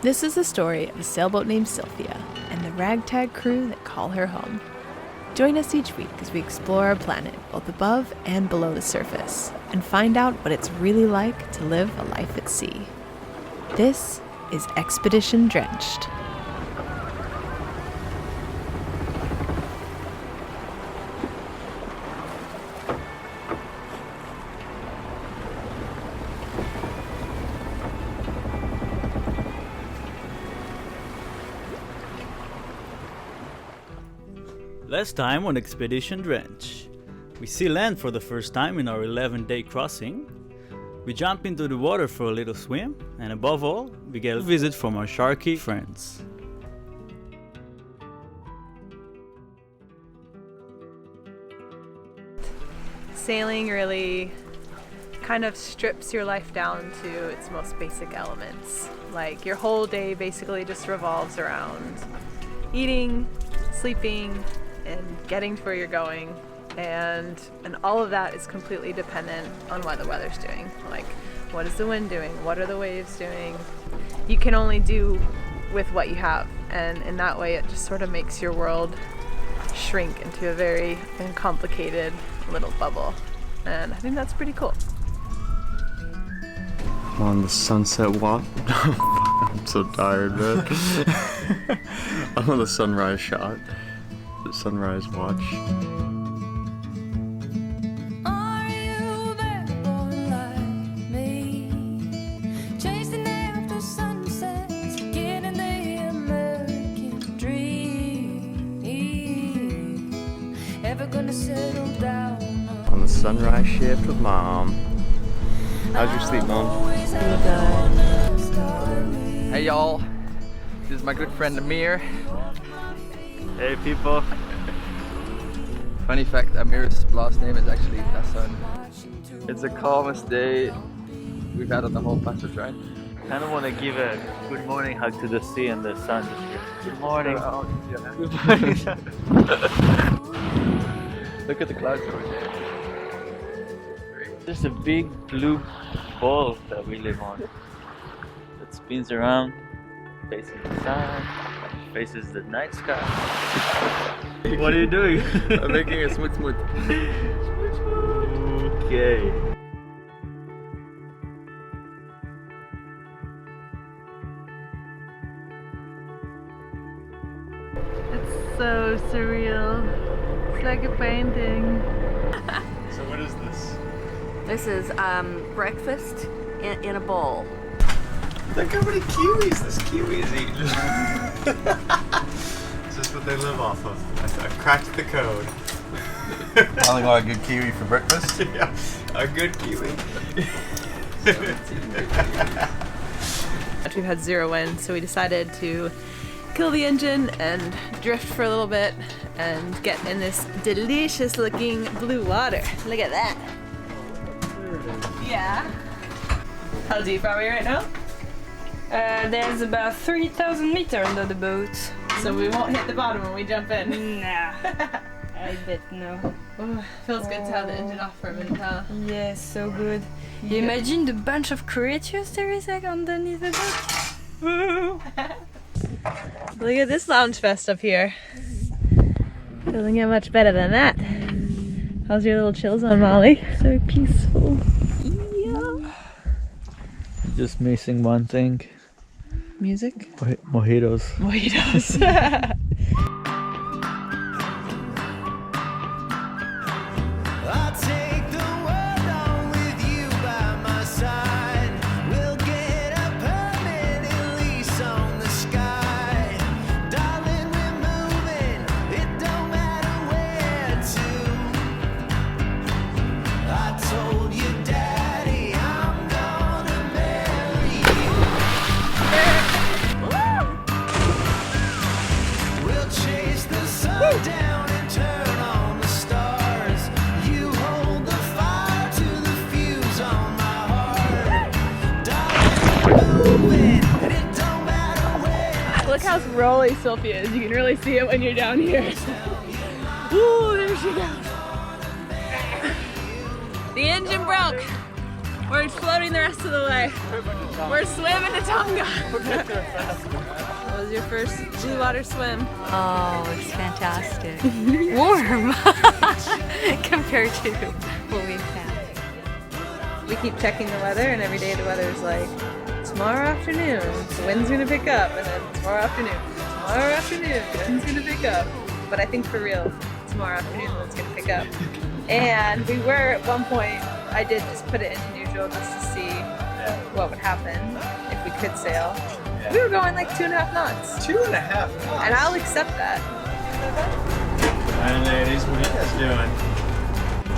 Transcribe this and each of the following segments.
This is the story of a sailboat named Sylvia and the ragtag crew that call her home. Join us each week as we explore our planet, both above and below the surface, and find out what it's really like to live a life at sea. This is Expedition Drenched. Last time on Expedition Drenched, we see land for the first time in our 11-day crossing. We jump into the water for a little swim, and above all, we get a visit from our sharky friends. Sailing really kind of strips your life down to its most basic elements. Like your whole day basically just revolves around eating, sleeping, and getting to where you're going, and all of that is completely dependent on what the weather's doing. Like, what is the wind doing? What are the waves doing? You can only do with what you have, and in that way it just sort of makes your world shrink into a very complicated little bubble, and I think that's pretty cool. I'm on the sunset walk. I'm so tired, man. I'm on the sunrise shot. The sunrise watch. Are you there for like me? Chasing after sunsets, getting the American dream. Ever gonna settle down On the sunrise shift with Mom. How's your sleep, Mom? Hey y'all, this is my good friend Amir. Hey people. Funny fact, Amir's last name is actually Hassan. It's the calmest day we've had on the whole passage, right? Kind of want to give a good morning hug to the sea and the sun. Good morning. Good morning. Look at the clouds over there. There's a big blue ball that we live on that spins around, facing the sun, faces the night sky. What are you doing? I'm making a smooth. Okay. It's so surreal. It's like a painting. So what is this? This is breakfast in a bowl. Look how many kiwis this kiwi is eating. Is this what they live off of? I cracked the code. Nothing like a good kiwi for breakfast. Yeah, a good kiwi. We've had zero wind, so we decided to kill the engine and drift for a little bit and get in this delicious looking blue water. Look at that. Yeah. How deep are we right now? There's about 3,000 meters under the boat. So we won't hit the bottom when we jump in. Nah, I bet no. Oh, feels good to have the engine off for a minute, huh? Yes, so good. You imagine the bunch of creatures there is like underneath the boat? Look at this lounge fest up here. Doesn't get much better than that. How's your little chill zone, Molly? So peaceful. Yeah. Just missing one thing. Music? Mojitos. Mojitos. I'll take the world on with you by my side. We'll get a permanent lease on the sky. Darling, we're moving. It don't matter where to. I told you, Daddy, I'm gonna marry you. We'll chase the sun down and turn on the stars. You hold the fire to the fuse on my heart. Darling, moving, and it don't matter where. Look how rolly Sylvia is. You can really see it when you're down here. Ooh, there she goes. The engine broke. We're floating the rest of the way. We're swimming to Tonga. What was your first blue water swim? Oh, it's fantastic. Warm compared to what we've had. We keep checking the weather, and every day the weather's like, tomorrow afternoon, the wind's gonna pick up, and then tomorrow afternoon, the wind's gonna pick up. But I think for real, tomorrow afternoon the wind's gonna pick up. And we were at one point, I did just put it into neutral just to see what would happen if we could sail. We were going like 2.5 knots. 2.5 knots? And I'll accept that. Alright ladies, what are you guys doing?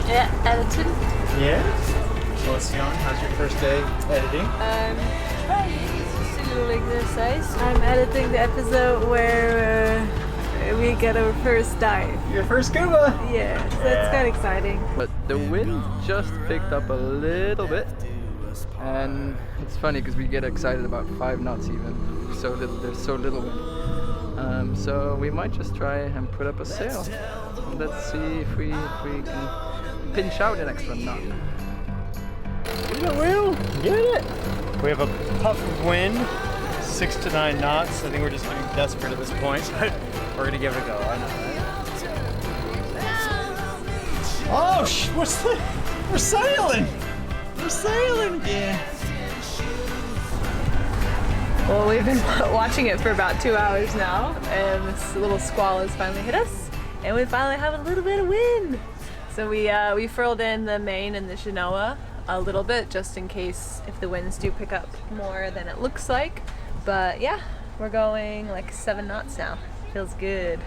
Yeah, edited. Yeah? So what's going on? How's your first day editing? Trying. It's just a little exercise. I'm editing the episode where we get our first dive. Your first scuba? Yeah, so it's kind of exciting. But the wind just picked up a little bit, and it's funny because we get excited about 5 knots even. So little, there's so little wind. So we might just try and put up a sail. Let's see if we can pinch out an extra knot. Get it, Will! Get it! We have a puff of wind, 6 to 9 knots. I think we're just getting desperate at this point, but we're gonna give it a go. I know, right? Oh, what's the? We're sailing! We're sailing again! Well, we've been watching it for about 2 hours now, and this little squall has finally hit us, and we finally have a little bit of wind. So we furled in the main and the Niue a little bit, just in case if the winds do pick up more than it looks like. But yeah, we're going like 7 knots now. Feels good.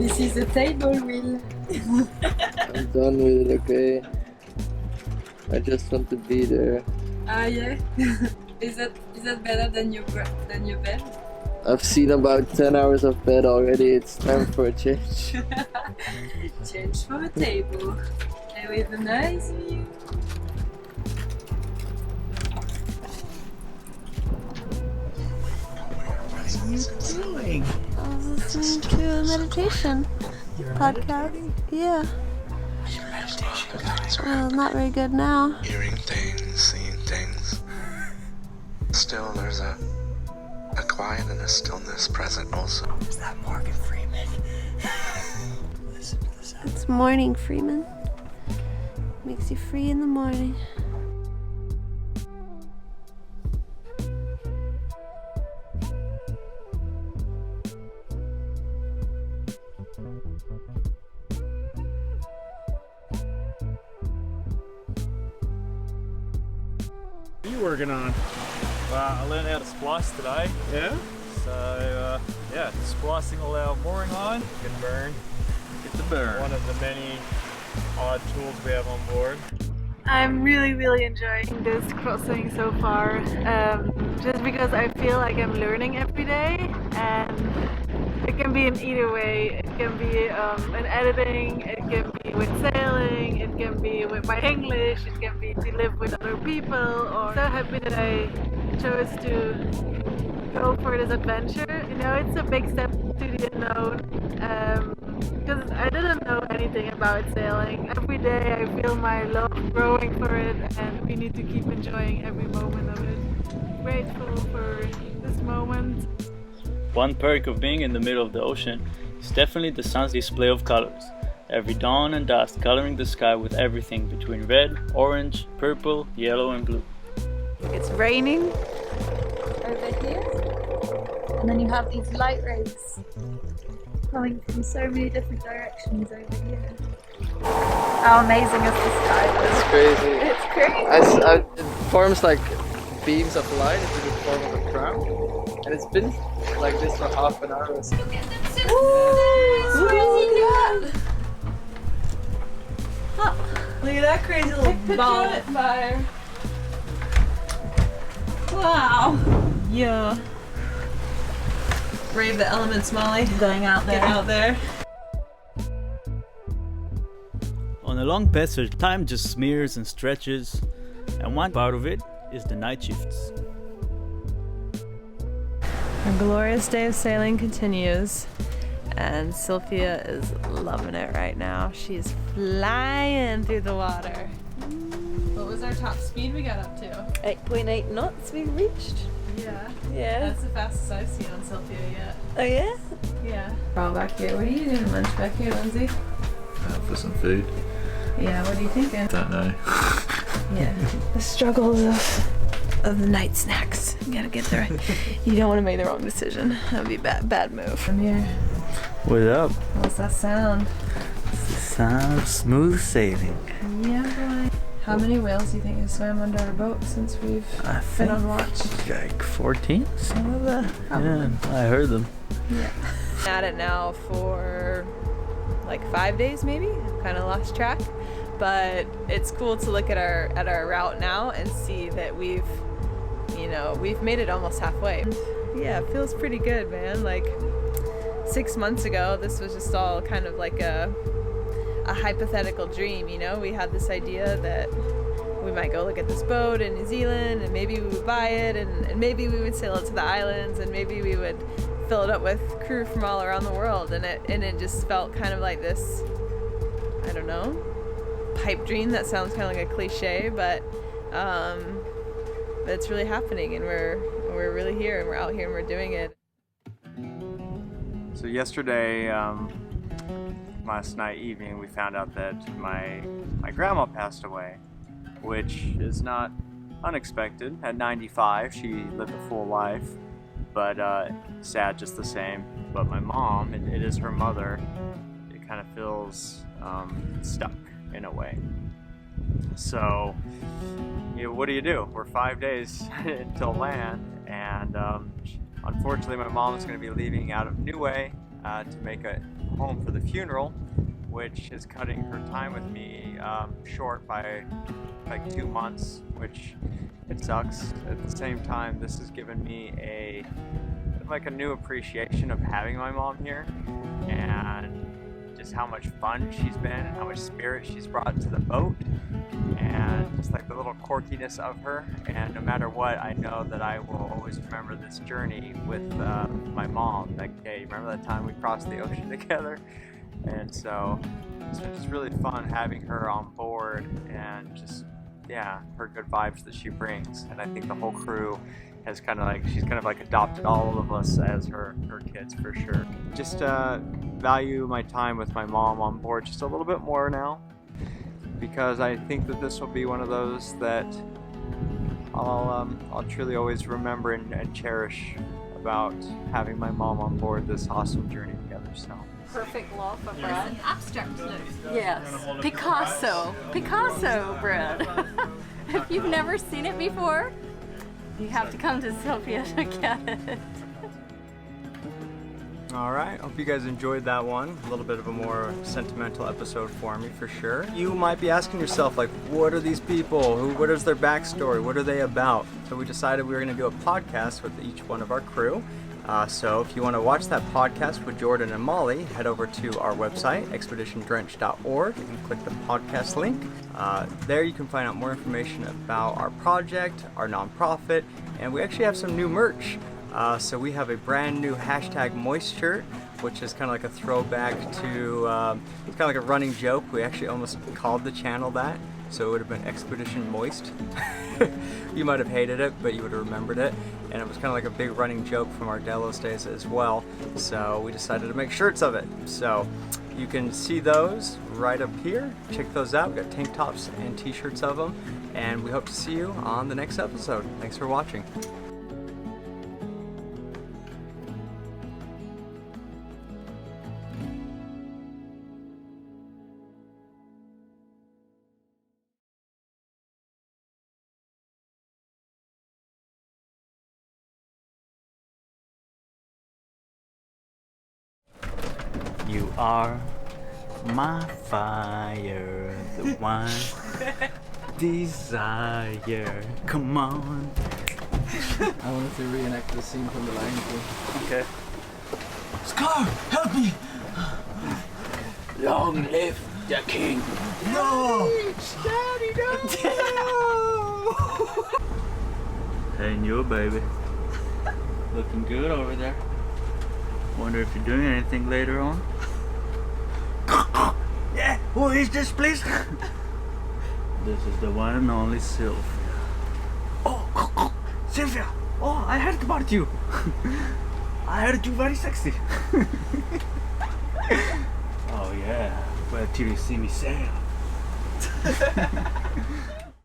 This is the table wheel. I'm done with it, okay? I just want to be there. Ah yeah. Is that better than your bed? I've seen about 10 hours of bed already. It's time for a change. Change for a table. And with a nice view. Sailing! I was listening to a meditation podcast. Yeah. Well, not very good now. Hearing things, seeing things. Still, there's a quiet and a stillness present also. Is that Morgan Freeman? Listen to the sound. It's morning, Freeman. Makes you free in the morning. What are you working on? I learned how to splice today. Yeah? So yeah, splicing all our mooring line. Good burn. Get the burn. One of the many odd tools we have on board. I'm really enjoying this crossing so far, just because I feel like I'm learning every day, and it can be in either way. It can be in editing, it can be with sailing, it can be with my English, it can be to live with other people, or so happy that I chose to go for this adventure. You know, it's a big step to the unknown, because I didn't know anything about sailing. Every day I feel my love growing for it, and we need to keep enjoying every moment of it. Grateful for this moment. One perk of being in the middle of the ocean is definitely the sun's display of colors. every dawn and dusk coloring the sky with everything between red, orange, purple, yellow and blue. It's raining. Over here. And then you have these light rays coming from so many different directions over here. How amazing is the sky? It's crazy. It's crazy. It forms like beams of light into the form of a crown. And it's been like this for half an hour or so. Look at Look at that crazy little ball of fire. Wow. Yeah. Brave the elements, Molly. Going out there. Get out there. On a long passage, time just smears and stretches, and one part of it is the night shifts. Our glorious day of sailing continues, and Sylvia is loving it right now. She's flying through the water. What was our top speed we got up to? 8.8 knots we reached. Yeah. Yeah. That's the fastest I've seen on Sylvia yet. Oh yeah? Yeah. All back here. What are you doing lunch back here, Lindsay? For some food. Yeah, what are you thinking? Don't know. Yeah. The struggles of the night snacks. You gotta get there. You don't want to make the wrong decision. That would be a bad move. From here. What up? What's that sound? It's the sound of smooth sailing. Yeah, boy. How many whales do you think have swam under our boat since we've been on watch? Like 14? Some of that. Probably. Yeah, I heard them. Yeah. At it now for like 5 days maybe. Kind of lost track. But it's cool to look at our route now and see that we've made it almost halfway. Yeah, it feels pretty good, man. Like 6 months ago, this was just all kind of like a hypothetical dream, you know? We had this idea that we might go look at this boat in New Zealand, and maybe we would buy it, and maybe we would sail it to the islands, and maybe we would fill it up with crew from all around the world, and it just felt kind of like this, I don't know, pipe dream. That sounds kind of like a cliche, but it's really happening, and we're really here, and we're out here, and we're doing it. So yesterday, last night evening, we found out that my grandma passed away, which is not unexpected. At 95, she lived a full life, but sad just the same. But my mom, it is her mother, it kind of feels stuck in a way. So, what do? We're 5 days until land, and unfortunately my mom is going to be leaving out of Niue to make a home for the funeral, which is cutting her time with me short by like 2 months, which it sucks. At the same time, this has given me a new appreciation of having my mom here, and just how much fun she's been and how much spirit she's brought to the boat, and just like the little quirkiness of her. And no matter what, I know that I will always remember this journey with my mom. Like, hey, remember that time we crossed the ocean together? And so it's been just really fun having her on board, and just, yeah, her good vibes that she brings. And I think the whole crew has she's kind of like adopted all of us as her kids for sure. Just value my time with my mom on board just a little bit more now, because I think that this will be one of those that I'll truly always remember and cherish about having my mom on board this awesome journey together. So. Perfect loaf of bread. Abstract loaf. Yes. Picasso bread. If you've never seen it before, you have to come to Sylvia to get it. Alright, hope you guys enjoyed that one. A little bit of a more sentimental episode for me, for sure. You might be asking yourself, like, what are these people? What is their backstory? What are they about? So we decided we were going to do a podcast with each one of our crew. So if you want to watch that podcast with Jordan and Molly, head over to our website, expeditiondrenched.org, and click the podcast link. There you can find out more information about our project, our nonprofit, and we actually have some new merch. So we have a brand new #Moist shirt, which is kind of like a throwback to, it's kind of like a running joke. We actually almost called the channel that, so it would have been Expedition Moist. You might have hated it, but you would have remembered it. And it was kind of like a big running joke from our Delos days as well. So we decided to make shirts of it. So You can see those right up here. Check those out. We've got tank tops and t-shirts of them. And we hope to see you on the next episode. Thanks for watching. You are my fire, the one desire. Come on. I wanted to reenact the scene from The Lion King. Okay. Scar, help me! Long live the king! No! Hey, Niue, baby. Looking good over there. Wonder if you're doing anything later on. Yeah, who is this, please? This is the one and only Sylvia. Oh, Sylvia! Oh, I heard about you. I heard you very sexy. Oh yeah, where till you see me sail.